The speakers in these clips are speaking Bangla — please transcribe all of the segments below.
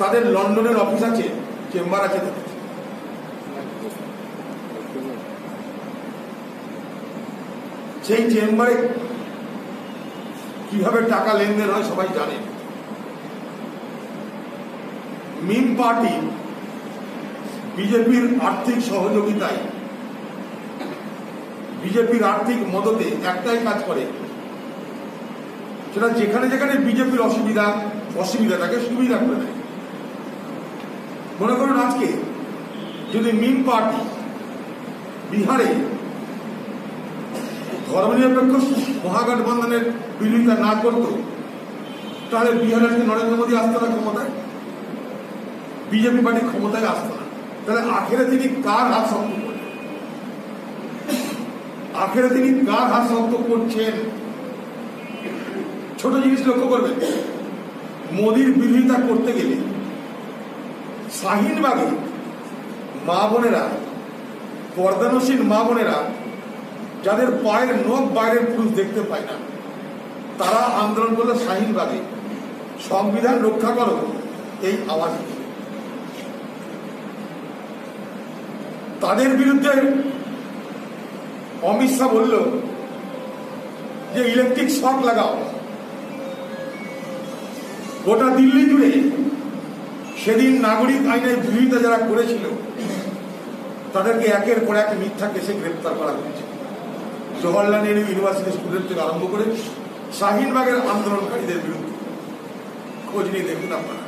তাদের লন্ডনের অফিস আছে, চেম্বার আছে, সেই চেম্বারে কিভাবে টাকা লেনদেন হয় সবাই জানে। মিম পার্টি বিজেপির আর্থিক সহযোগিতায়, বিজেপির আর্থিক মদতে একটাই কাজ করে, সেটা যেখানে যেখানে বিজেপির অসুবিধা তাকে সুবিধা করে দেয়। মনে করুন আজকে যদি মিম পার্টি বিহারে ধর্মনিরপেক্ষ মহাগঠবন্ধনের বিরোধিতা না করত, তাহলে বিহারে আজকে নরেন্দ্র মোদী আসতো না ক্ষমতায়, বিজেপি পার্টি ক্ষমতায় আসতো না। তাহলে আখেরে তিনি কার হাত শক্ত করছেন? আখেরে তিনি কার হাত শক্ত করছেন? ছোট জিনিস লক্ষ্য করবেন, মোদীর বিরোধিতা করতে গেলে শাহিনবাগে মা বোনেরা, পর্দানসীন মা বোনেরা, যাদের পায়ের নখ বাইরের পুরুষ দেখতে পায় না, তারা আন্দোলন করলে শাহিনবাগে সংবিধান রক্ষা করো এই আওয়াজ। তাদের বিরুদ্ধে অমিত শাহ বলল যে ইলেকট্রিক শক লাগাও। গোটা দিল্লি জুড়ে সেদিন নাগরিক আইনের বিরোধিতা যারা করেছিল তাদেরকে একের পর এক মিথ্যা কেসে গ্রেপ্তার করা হয়েছে। জওহরলাল নেহরু ইউনিভার্সিটি স্টুডেন্ট থেকে আরম্ভ করে শাহিনবাগের আন্দোলনকারীদের বিরুদ্ধে খোঁজ নিয়ে দেখুন আপনারা।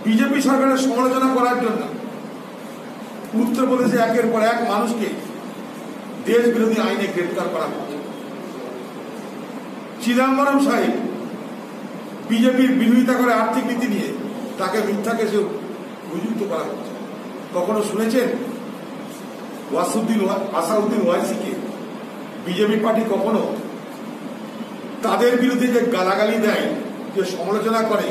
বিজেপি সরকারের সমালোচনা করার জন্য উত্তরপ্রদেশে একের পর এক মানুষকে দেশ বিরোধী আইনে গ্রেপ্তার করা হচ্ছে। চিদম্বরম সাহেব বিজেপির বিরোধিতা করে আর্থিক নীতি নিয়ে, তাকে মিথ্যা কেসে অভিযুক্ত করা হচ্ছে। কখনো শুনেছেন আসাউদ্দিন ওয়াইসিকে বিজেপি পার্টি কখনো তাদের বিরুদ্ধে যে গালাগালি দেয়, যে সমালোচনা করে,